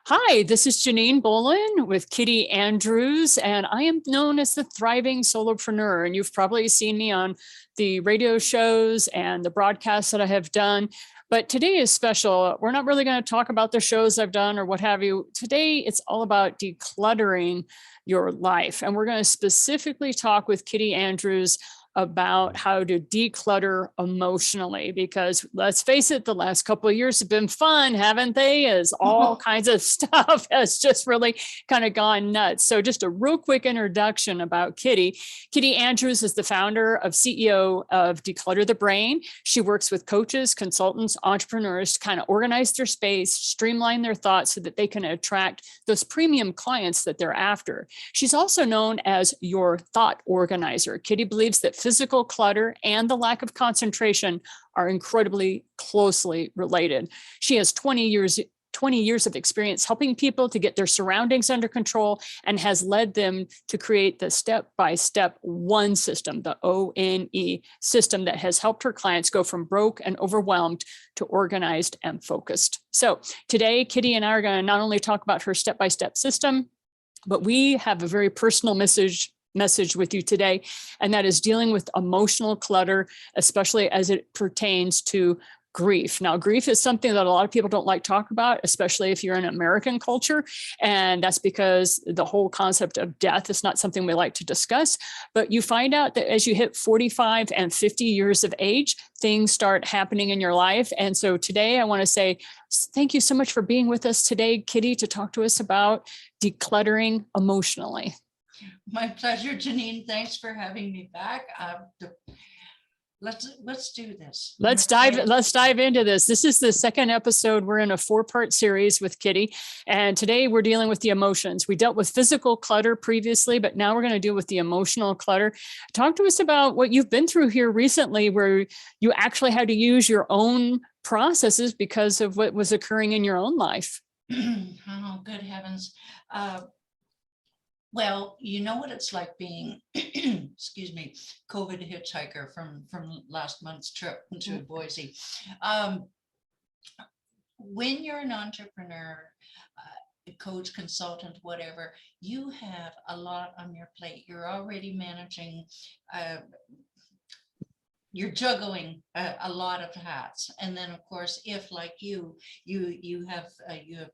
Hi, this is Janine Bolon with Kitti Andrews, and I am known as the Thriving Solopreneur. And you've probably seen me on the radio shows and the broadcasts that I have done. But today is special. We're not really going to talk about the shows I've done or what have you. Today, it's all about decluttering your life. And we're going to specifically talk with Kitti Andrews about how to declutter emotionally, because let's face it, the last couple of years have been fun, haven't they? As all kinds of stuff has just really kind of gone nuts. So just a real quick introduction about Kitti. Kitti Andrews is the founder of CEO of Declutter the Brain. She works with coaches, consultants, entrepreneurs to kind of organize their space, streamline their thoughts so that they can attract those premium clients that they're after. She's also known as your thought organizer. Kitti believes that physical clutter and the lack of concentration are incredibly closely related. She has 20 years of experience helping people to get their surroundings under control and has led them to create the step-by-step ONE system, the ONE system, that has helped her clients go from broke and overwhelmed to organized and focused. So today, Kitti and I are going to not only talk about her step-by-step system, but we have a very personal message with you today, and that is dealing with emotional clutter, especially as it pertains to grief. Now, grief is something that a lot of people don't like to talk about, especially if you're in American culture. And that's because the whole concept of death is not something we like to discuss. But you find out that as you hit 45 and 50 years of age, things start happening in your life. And so today I want to say thank you so much for being with us today, Kitti, to talk to us about decluttering emotionally. My pleasure, Janine. Thanks for having me back. Let's do this. Let's dive into this. This is the second episode. We're in a 4-part series with Kitti, and today we're dealing with the emotions. We dealt with physical clutter previously, but now we're going to deal with the emotional clutter. Talk to us about what you've been through here recently, where you actually had to use your own processes because of what was occurring in your own life. Oh, good heavens. Well, you know what it's like being, excuse me, COVID hitchhiker from last month's trip to Boise. When you're an entrepreneur, coach, consultant, whatever, you have a lot on your plate. You're already managing, you're juggling a lot of hats. And then, of course, if like you have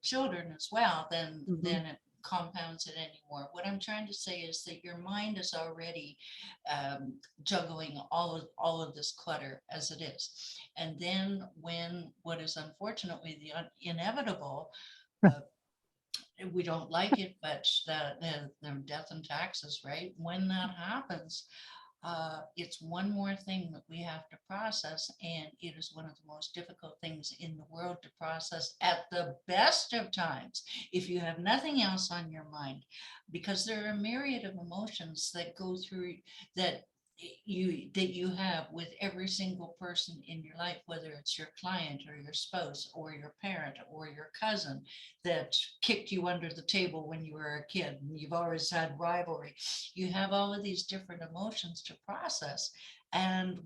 children as well, then it compounds it anymore. What I'm trying to say is that your mind is already juggling all of this clutter as it is. And then when what is unfortunately the inevitable, we don't like it, but the death and taxes, right? When that happens, it's one more thing that we have to process, and it is one of the most difficult things in the world to process at the best of times, if you have nothing else on your mind, because there are a myriad of emotions that go through that you have with every single person in your life, whether it's your client or your spouse or your parent or your cousin that kicked you under the table when you were a kid, and you've always had rivalry. You have all of these different emotions to process, and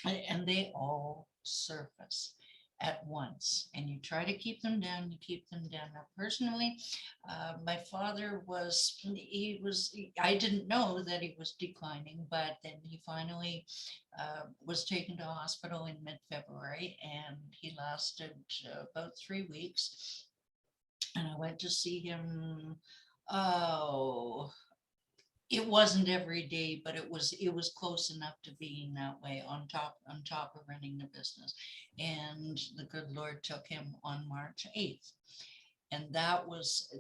they all surface at once, and you try to keep them down. Now, personally, my father I didn't know that he was declining, but then he finally was taken to hospital in mid-February, and he lasted about 3 weeks. And I went to see him. It wasn't every day, but it was close enough to being that way, on top of running the business. And the good Lord took him on March 8th. And that was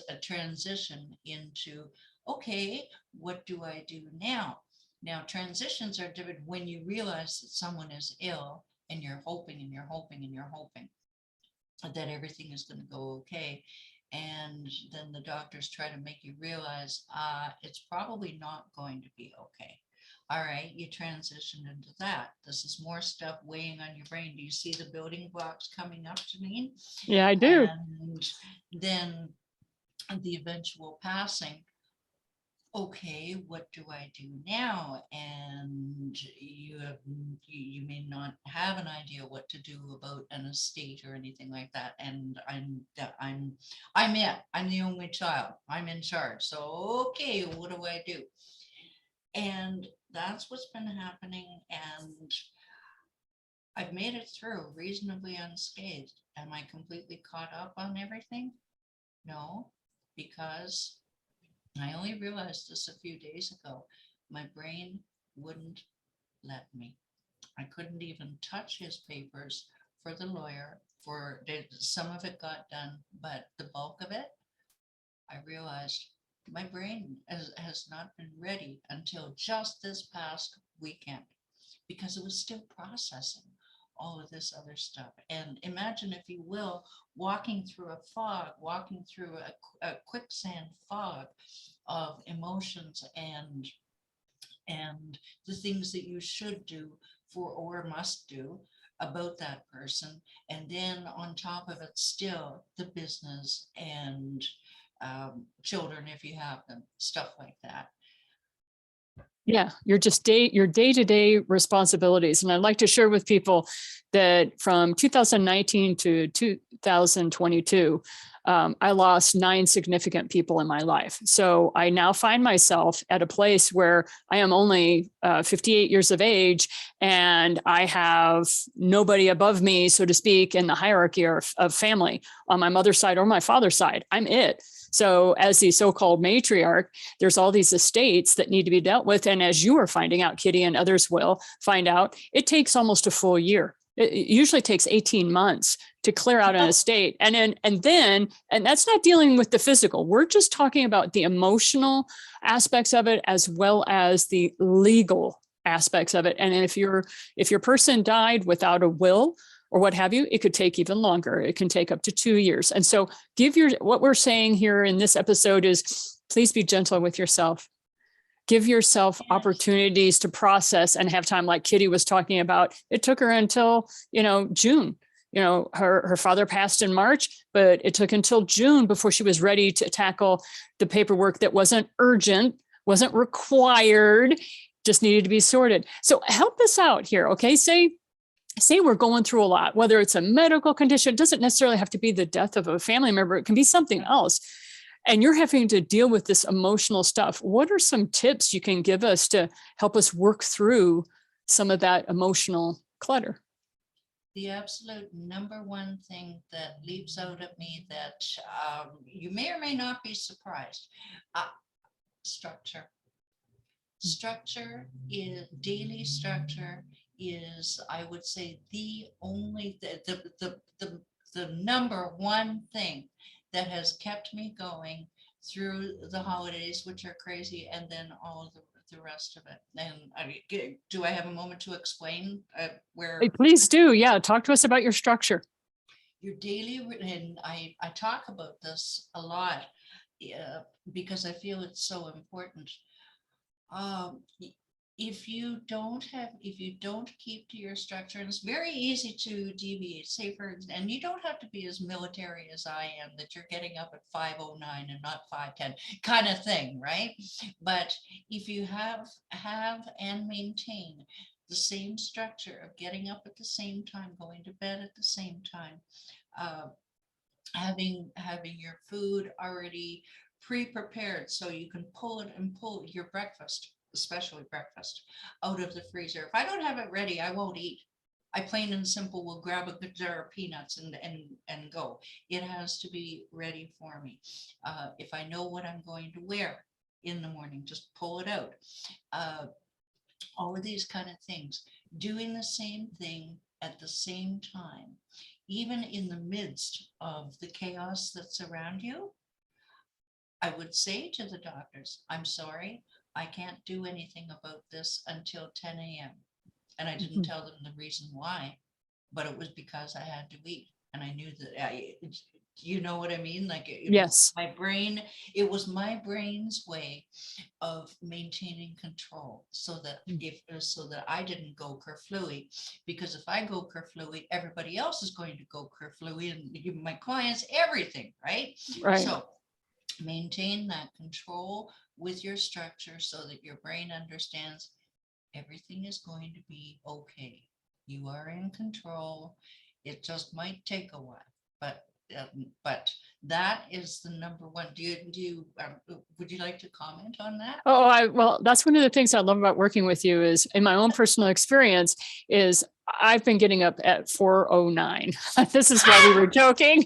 a transition into, okay, what do I do now? Now, transitions are different when you realize that someone is ill, and you're hoping and you're hoping and you're hoping that everything is going to go okay. And then the doctors try to make you realize it's probably not going to be okay. All right, you transition into that. This is more stuff weighing on your brain. Do you see the building blocks coming up, Janine? Yeah, I do. And then the eventual passing. okay, what do I do now? And you may not have an idea what to do about an estate or anything like that. And I'm the only child. I'm in charge. So okay, what do I do? And that's what's been happening. And I've made it through reasonably unscathed. Am I completely caught up on everything? No, because I only realized this a few days ago. My brain wouldn't let me. I couldn't even touch his papers for the lawyer. Some of it got done, but the bulk of it, I realized my brain has not been ready until just this past weekend because it was still processing all of this other stuff. And imagine, if you will, walking through a fog, walking through a quicksand fog of emotions and the things that you should do for or must do about that person. And then on top of it, still the business and children, if you have them, stuff like that. Yeah, your day-to-day responsibilities. And I'd like to share with people that from 2019 to 2022, I lost 9 significant people in my life. So I now find myself at a place where I am only 58 years of age, and I have nobody above me, so to speak, in the hierarchy of family on my mother's side or my father's side. I'm it. So as the so-called matriarch, there's all these estates that need to be dealt with. And as you are finding out, Kitti, and others will find out, it takes almost a full year. It usually takes 18 months to clear out an estate. And that's not dealing with the physical. We're just talking about the emotional aspects of it, as well as the legal aspects of it. And if your person died without a will or what have you, it could take even longer. It can take up to 2 years. And so what we're saying here in this episode is, please be gentle with yourself. Give yourself opportunities to process and have time, like Kitti was talking about. It took her until, June. Her father passed in March, but it took until June before she was ready to tackle the paperwork that wasn't urgent, wasn't required, just needed to be sorted. So help us out here, okay? Say we're going through a lot, whether it's a medical condition, it doesn't necessarily have to be the death of a family member. It can be something else. And you're having to deal with this emotional stuff. What are some tips you can give us to help us work through some of that emotional clutter? The absolute number one thing that leaps out at me that you may or may not be surprised, structure. Structure is daily structure is, I would say, the only the number one thing that has kept me going through the holidays, which are crazy, and then all of the rest of it. And do I have a moment to explain where? Hey, please do. Yeah, talk to us about your structure. Your daily, and I talk about this a lot because I feel it's so important. If you don't keep to your structure, and it's very easy to deviate, and you don't have to be as military as I am, that you're getting up at 5:09 and not 5:10 kind of thing, right? But if you have and maintain the same structure of getting up at the same time, going to bed at the same time, having your food already pre-prepared so you can pull your breakfast, especially breakfast, out of the freezer. If I don't have it ready, I won't eat. I plain and simple will grab a good jar of peanuts and go. It has to be ready for me. If I know what I'm going to wear in the morning, just pull it out. All of these kind of things, doing the same thing at the same time, even in the midst of the chaos that's around you. I would say to the doctors, I'm sorry, I can't do anything about this until 10 a.m. And I didn't tell them the reason why, but it was because I had to eat. And I knew that you know what I mean? Like Yes. it was my brain's way of maintaining control so that I didn't go kerflooey, because if I go kerflooey, everybody else is going to go kerflooey, and my clients, everything, right? Right. So maintain that control with your structure so that your brain understands everything is going to be okay. You are in control. It just might take a while, but that is the number one. Would you like to comment on that? Well, that's one of the things I love about working with you is in my own personal experience is I've been getting up at 4:09. This is why we were joking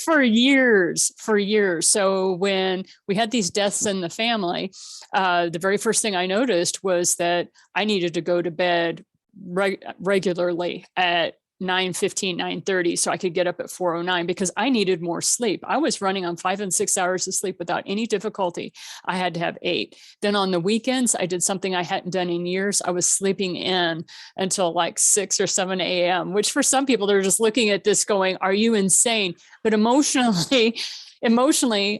for years. So when we had these deaths in the family, the very first thing I noticed was that I needed to go to bed regularly at 9:15, 9:30, so I could get up at 4:09 because I needed more sleep. I was running on 5 and 6 hours of sleep without any difficulty. I had to have 8. Then on the weekends, I did something I hadn't done in years. I was sleeping in until like 6 or 7 a.m., which for some people, they're just looking at this going, are you insane? But emotionally,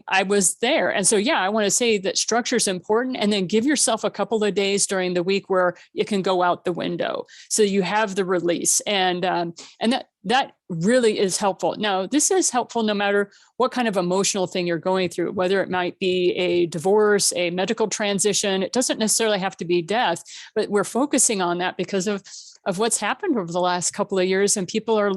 I was there. And so, yeah, I want to say that structure is important, and then give yourself a couple of days during the week where it can go out the window. So you have the release, and that really is helpful. Now, this is helpful no matter what kind of emotional thing you're going through, whether it might be a divorce, a medical transition. It doesn't necessarily have to be death, but we're focusing on that because of what's happened over the last couple of years. And people are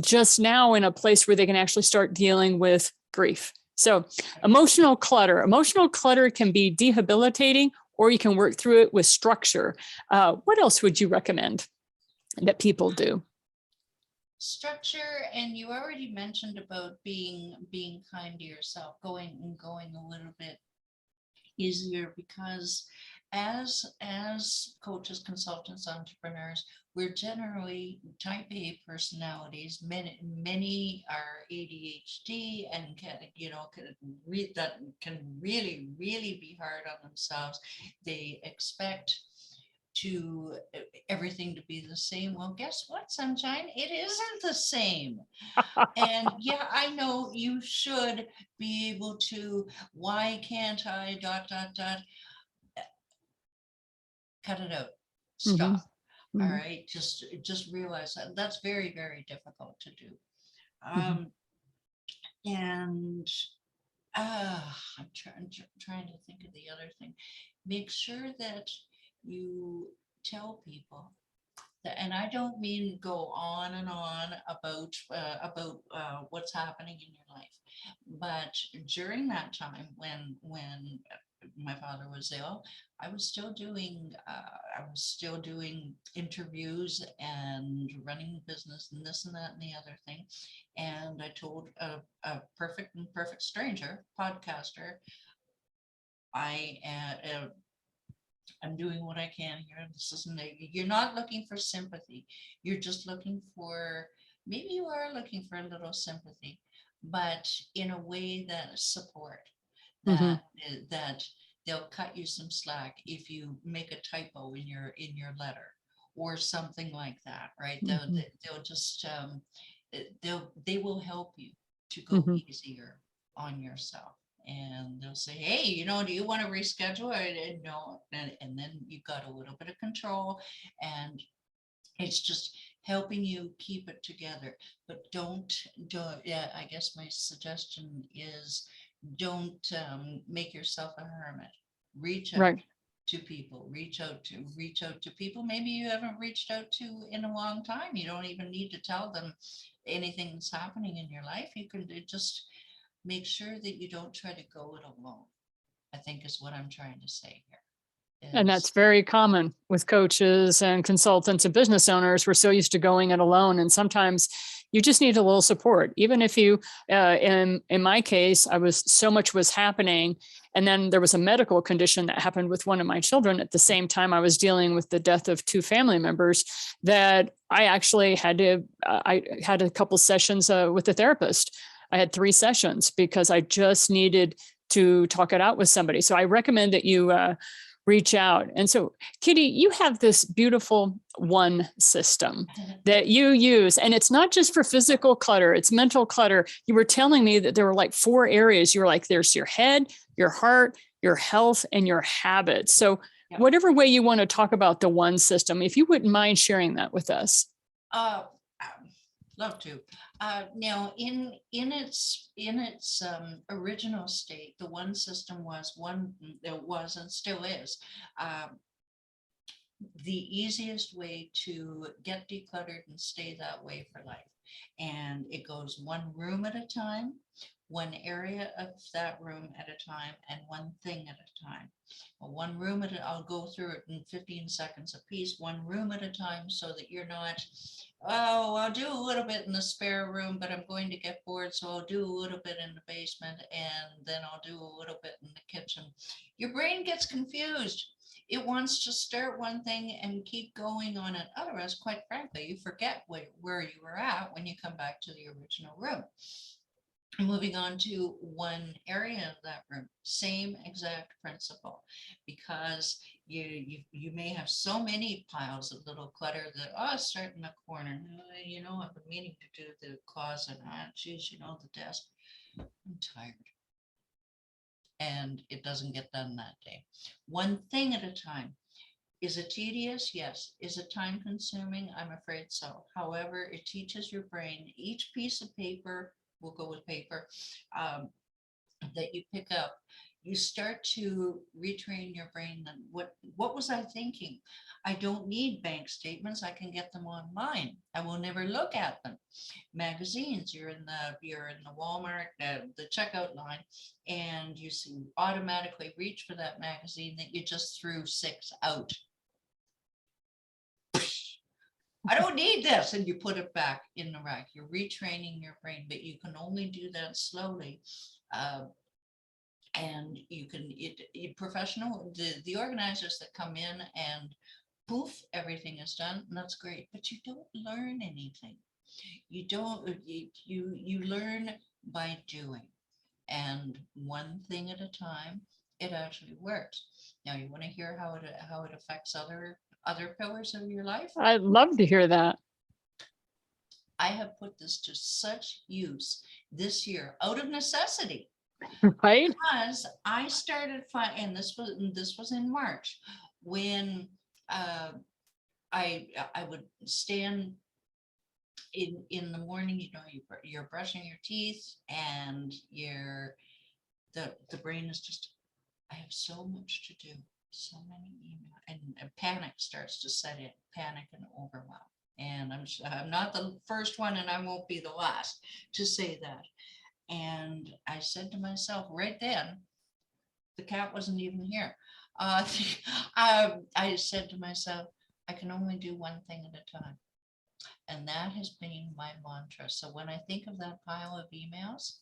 just now in a place where they can actually start dealing with grief. So emotional clutter can be debilitating, or you can work through it with structure. What else would you recommend that people do? Structure, and you already mentioned about being kind to yourself, going a little bit easier, because as coaches, consultants, entrepreneurs, we're generally type A personalities. Many are ADHD and can really be hard on themselves. They expect everything to be the same. Well, guess what, Sunshine? It isn't the same. And yeah, I know you should be able to. Why can't I? ... Cut it out. Stop. Mm-hmm. All right. Just realize that that's very, very difficult to do. And I'm trying to think of the other thing. Make sure that you tell people that, and I don't mean go on and on about what's happening in your life, but during that time when my father was ill, I was still doing interviews and running business and this and that and the other thing. And I told a perfect stranger podcaster, I'm doing what I can here. This isn't you're not looking for sympathy. You're just looking for, maybe you are looking for a little sympathy, but in a way that support, that they'll cut you some slack if you make a typo in your letter or something like that, right? They'll just they will help you to go easier on yourself. And they'll say, hey, do you want to reschedule? And no, and then you've got a little bit of control, and it's just helping you keep it together. But don't, yeah, I guess my suggestion is don't make yourself a hermit. Reach out to people, reach out to people maybe you haven't reached out to in a long time. You don't even need to tell them anything that's happening in your life. You can just make sure that you don't try to go it alone, I think is what I'm trying to say here. And that's very common with coaches and consultants and business owners. We're so used to going it alone. And sometimes you just need a little support. Even if you, in my case, so much was happening. And then there was a medical condition that happened with one of my children. At the same time, I was dealing with the death of 2 family members that I actually I had a couple sessions with a therapist. I had 3 sessions because I just needed to talk it out with somebody. So I recommend that you reach out. And so, Kitti, you have this beautiful one system that you use, and it's not just for physical clutter, it's mental clutter. You were telling me that there were like 4 areas. You were like, there's your head, your heart, your health, and your habits. So whatever way you want to talk about the one system, if you wouldn't mind sharing that with us. Love to. Now, in its original state, the one system was one. There was and still is. Um, the easiest way to get decluttered and stay that way for life. And it goes one room at a time, one area of that room at a time, and one thing at a time. Well, one room at a, I'll go through it in 15 seconds a piece, one room at a time, so that you're not, oh, I'll do a little bit in the spare room, but I'm going to get bored, so I'll do a little bit in the basement, and then I'll do a little bit in the kitchen. Your brain gets confused. It wants to start one thing and keep going on it. Otherwise, quite frankly, you forget where you were at when you come back to the original room. Moving on to one area of that room, same exact principle, because you may have so many piles of little clutter that, oh, start in the corner. You know, I've been meaning to do the closet. Geez, you know, the desk. I'm tired. And it doesn't get done that day. One thing at a time. Is it tedious? Yes. Is it time consuming? I'm afraid so. However, it teaches your brain each piece of paper, we'll go with paper, that you pick up, you start to retrain your brain. Then what was I thinking? I don't need bank statements. I can get them online. I will never look at them. Magazines, you're in the Walmart, the checkout line, and you automatically reach for that magazine that you just threw 6 out. I don't need this, and you put it back in the rack. You're retraining your brain, but you can only do that slowly. And you can, professional, the organizers that come in and poof, everything is done, and that's great, but you don't learn anything. You don't, you learn by doing, and one thing at a time, it actually works. Now, you want to hear how it affects other pillars of your life? I'd love to hear that. I have put this to such use this year out of necessity. Right. Because I started and this was in March, when I would stand in the morning, you know, you're brushing your teeth, and the brain is just, I have so much to do, so many emails, and panic starts to set in, panic and overwhelm. And I'm not the first one, and I won't be the last to say that. And I said to myself right then, the cat wasn't even here. I said to myself, I can only do one thing at a time. And that has been my mantra. So when I think of that pile of emails,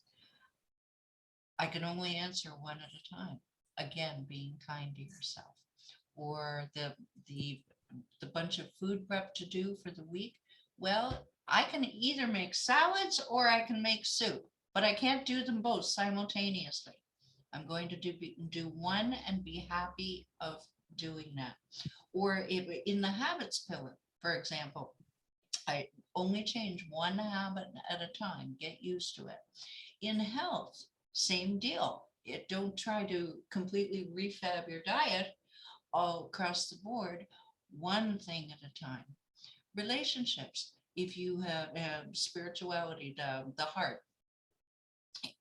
I can only answer one at a time. Again, being kind to yourself. Or the bunch of food prep to do for the week. Well, I can either make salads or I can make soup, but I can't do them both simultaneously. I'm going to do one and be happy of doing that. Or if in the habits pillar, for example, I only change one habit at a time, get used to it. In health, same deal. Don't try to completely refab your diet all across the board, one thing at a time. Relationships, if you have spirituality, the heart,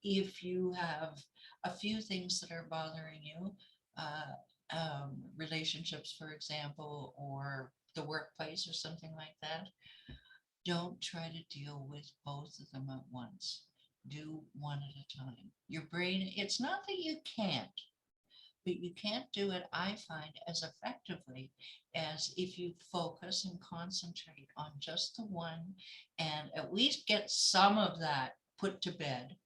if you have a few things that are bothering you, relationships, for example, or the workplace or something like that, don't try to deal with both of them at once. Do one at a time. Your brain, it's not that you can't, but you can't do it, I find, as effectively as if you focus and concentrate on just the one, and at least get some of that put to bed,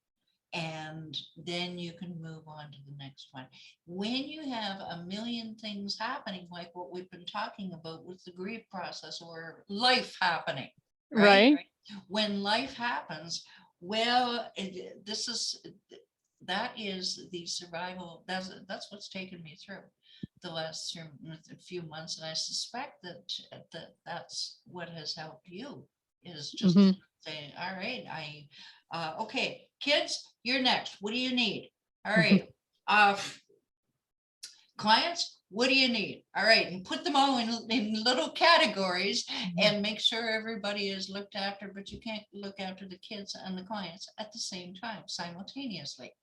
and then you can move on to the next one. When you have a million things happening, like what we've been talking about with the grief process or life happening, right? Right. When life happens, well, that is the survival. That's what's taken me through the last few months, and I suspect that's what has helped you, is just saying, all right, okay, kids, you're next. What do you need? All right. Clients, what do you need? All right, and put them all in little categories and make sure everybody is looked after, but you can't look after the kids and the clients at the same time, simultaneously.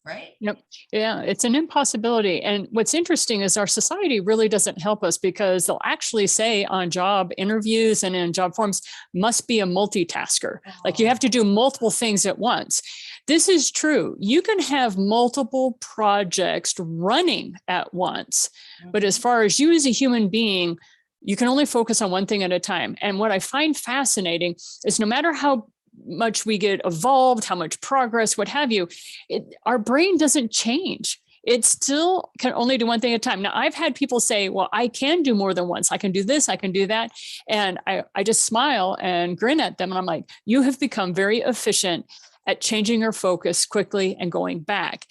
Right? Yep. Yeah, it's an impossibility. And what's interesting is our society really doesn't help us, because they'll actually say on job interviews and in job forms, must be a multitasker. Like you have to do multiple things at once. This is true. You can have multiple projects running at once, but as far as you as a human being, you can only focus on one thing at a time. And what I find fascinating is no matter how much we get evolved, how much progress, what have you, our brain doesn't change. It still can only do one thing at a time. Now, I've had people say, well, I can do more than once. I can do this, I can do that. And I just smile and grin at them. And I'm like, you have become very efficient at changing your focus quickly and going back.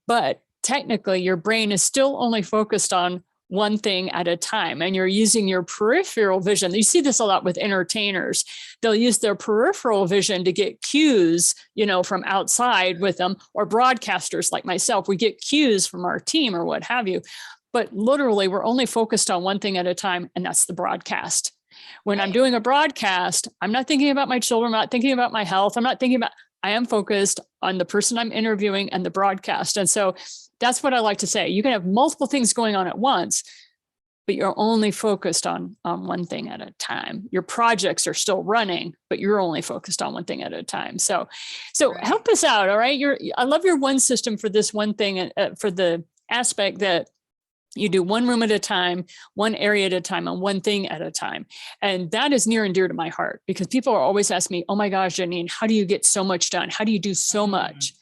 But technically, your brain is still only focused on one thing at a time, and you're using your peripheral vision. You see this a lot with entertainers. They'll use their peripheral vision to get cues, from outside with them, or broadcasters like myself, we get cues from our team or what have you. But literally, we're only focused on one thing at a time, and that's the broadcast. When I'm doing a broadcast, I'm not thinking about my children, I'm not thinking about my health, I am focused on the person I'm interviewing and the broadcast. And so that's what I like to say. You can have multiple things going on at once, but you're only focused on one thing at a time. Your projects are still running, but you're only focused on one thing at a time. So help us out. All right. I love your one system for this one thing, for the aspect that you do one room at a time, one area at a time, and one thing at a time. And that is near and dear to my heart, because people are always asking me, oh my gosh, Janine, how do you get so much done? How do you do so much?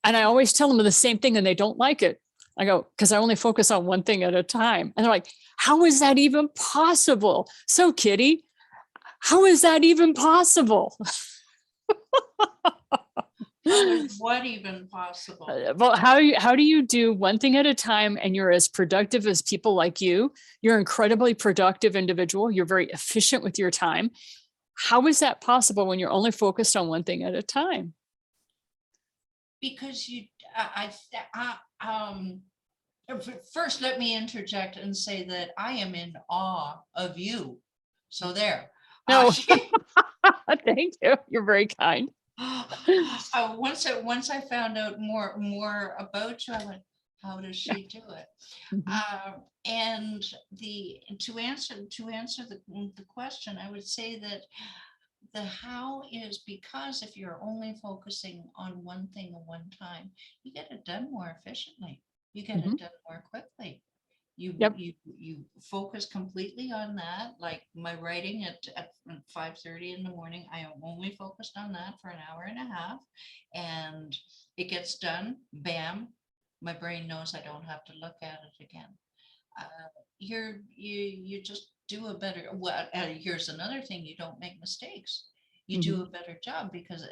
And I always tell them the same thing, and they don't like it. I go, because I only focus on one thing at a time. And they're like, how is that even possible? So Kitti, how is that even possible? How is what even possible? Well, how do you do one thing at a time, and you're as productive as people like you? You're an incredibly productive individual. You're very efficient with your time. How is that possible when you're only focused on one thing at a time? Because first, let me interject and say that I am in awe of you. So there. No, thank you. You're very kind. Once I found out more about you, I went, how does she do it? And to answer the question, I would say that the how is because if you're only focusing on one thing at one time, you get it done more efficiently. You get it done more quickly. You focus completely on that. Like my writing at 5:30 in the morning, I am only focused on that for an hour and a half, and it gets done. Bam, my brain knows I don't have to look at it again. You just do a better. Well, here's another thing: you don't make mistakes. You do a better job because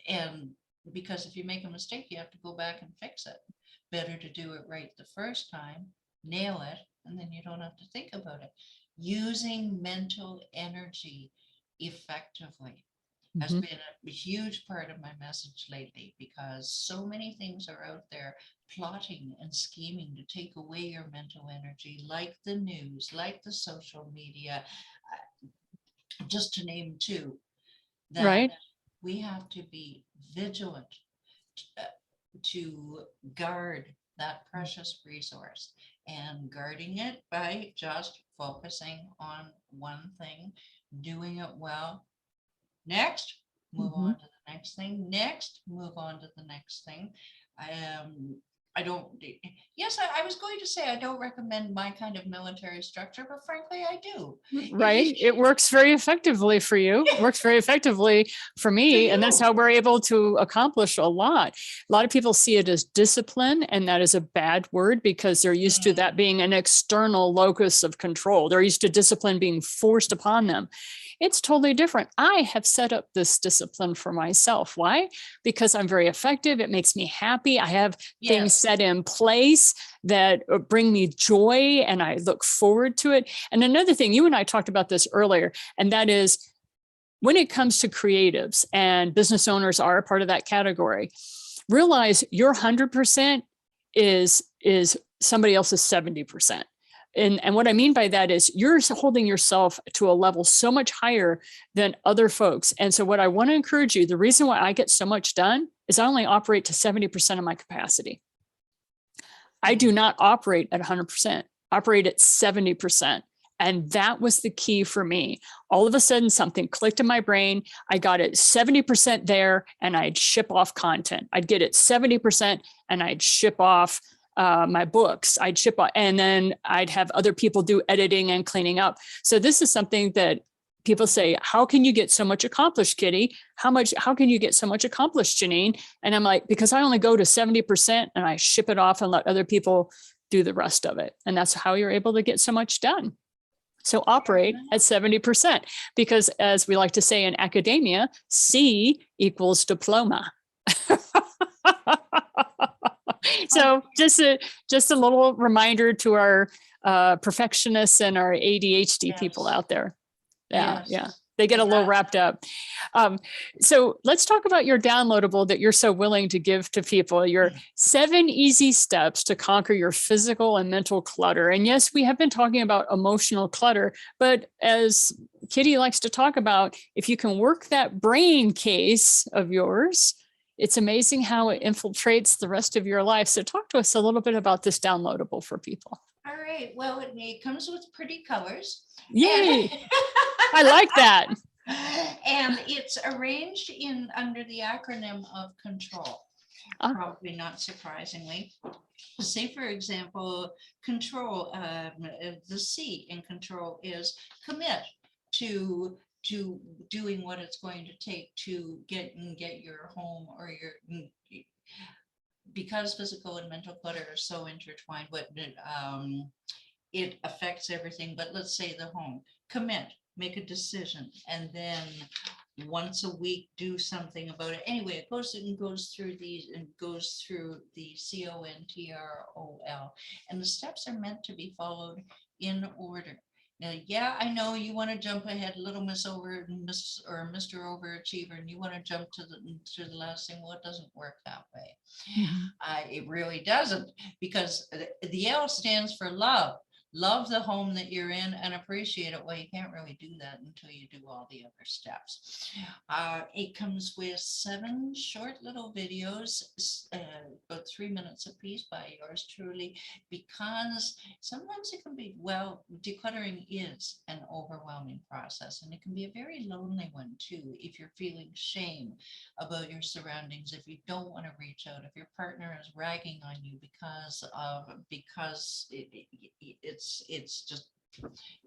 if you make a mistake, you have to go back and fix it. Better to do it right the first time, nail it, and then you don't have to think about it. Using mental energy effectively has been a huge part of my message lately, because so many things are out there plotting and scheming to take away your mental energy, like the news, like the social media, just to name two, that we have to be vigilant to guard that precious resource, and guarding it by just focusing on one thing, doing it well. Next, move on to the next thing. Next, move on to the next thing. I don't, yes, I was going to say I don't recommend my kind of military structure, but frankly, I do. Right. It works very effectively for you. It works very effectively for me. And that's how we're able to accomplish a lot. A lot of people see it as discipline, and that is a bad word because they're used to that being an external locus of control. They're used to discipline being forced upon them. It's totally different. I have set up this discipline for myself. Why? Because I'm very effective. It makes me happy. I have things set in place that bring me joy, and I look forward to it. And another thing, you and I talked about this earlier, and that is when it comes to creatives, and business owners are a part of that category, realize your 100% is somebody else's 70%. And what I mean by that is you're holding yourself to a level so much higher than other folks. And so what I want to encourage you, the reason why I get so much done is I only operate to 70% of my capacity. I do not operate at 100%, operate at 70%. And that was the key for me. All of a sudden, something clicked in my brain. I got it 70% there, and I'd ship off content. I'd get it 70%, and I'd ship off my books. I'd ship off, and then I'd have other people do editing and cleaning up. So this is something that people say, how can you get so much accomplished, Kitti? How can you get so much accomplished, Janine? And I'm like, because I only go to 70% and I ship it off and let other people do the rest of it. And that's how you're able to get so much done. So operate at 70%, because as we like to say in academia, C equals diploma. So just a little reminder to our perfectionists and our ADHD people out there. Yeah. They get a little wrapped up. So let's talk about your downloadable that you're so willing to give to people, your 7 easy steps to conquer your physical and mental clutter. And yes, we have been talking about emotional clutter, but as Kitti likes to talk about, if you can work that brain case of yours, it's amazing how it infiltrates the rest of your life. So talk to us a little bit about this downloadable for people. All right. Well, it comes with pretty colors. Yay! I like that. And it's arranged under the acronym of control. Probably not surprisingly. Say, for example, control, the C in control is commit to doing what it's going to take to get your home or because physical and mental clutter are so intertwined, but it affects everything. But let's say the home, commit, make a decision, and then once a week do something about it. Anyway, it goes through the CONTROL, and the steps are meant to be followed in order. Now, yeah, I know you want to jump ahead, little Miss or Mr. Overachiever, and you want to jump to the last thing. Well, it doesn't work that way. Mm-hmm. It really doesn't, because the L stands for love. Love the home that you're in and appreciate it. Well, you can't really do that until you do all the other steps. It comes with 7 short little videos, about 3 minutes a piece by yours truly, because sometimes it can be, decluttering is an overwhelming process, and it can be a very lonely one too. If you're feeling shame about your surroundings, if you don't want to reach out, if your partner is ragging on you because it's just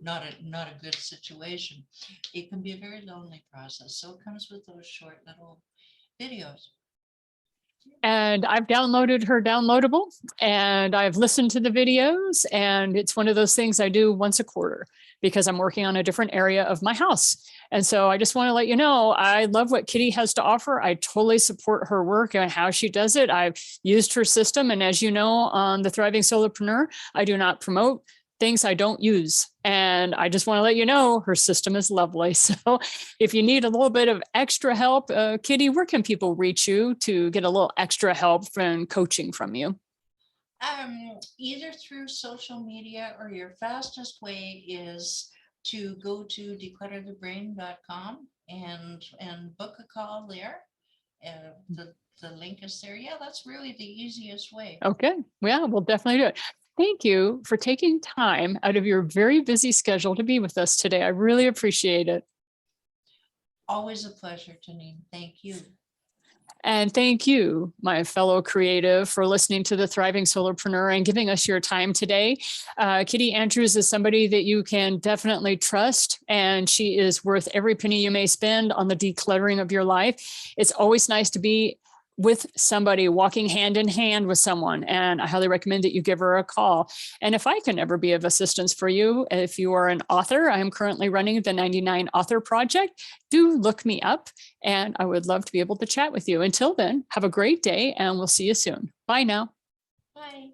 not a good situation, it can be a very lonely process. So it comes with those short little videos. And I've downloaded her downloadable, and I've listened to the videos, and it's one of those things I do once a quarter because I'm working on a different area of my house. And so I just want to let you know, I love what Kitti has to offer. I totally support her work and how she does it. I've used her system. And as you know, on the Thriving Solopreneur, I do not promote things I don't use. And I just want to let you know, her system is lovely. So if you need a little bit of extra help, Kitti, where can people reach you to get a little extra help and coaching from you? Either through social media, or your fastest way is to go to declutterthebrain.com and book a call there. The link is there. Yeah, that's really the easiest way. Okay. Yeah, we'll definitely do it. Thank you for taking time out of your very busy schedule to be with us today. I really appreciate it. Always a pleasure, Janine. Thank you. And thank you, my fellow creative, for listening to the Thriving Solopreneur and giving us your time today. Kitti Andrews is somebody that you can definitely trust, and she is worth every penny you may spend on the decluttering of your life. It's always nice to be with somebody, walking hand in hand with someone. And I highly recommend that you give her a call. And if I can ever be of assistance for you, if you are an author, I am currently running the 99 Author Project. Do look me up, and I would love to be able to chat with you. Until then, have a great day, and we'll see you soon. Bye now. Bye.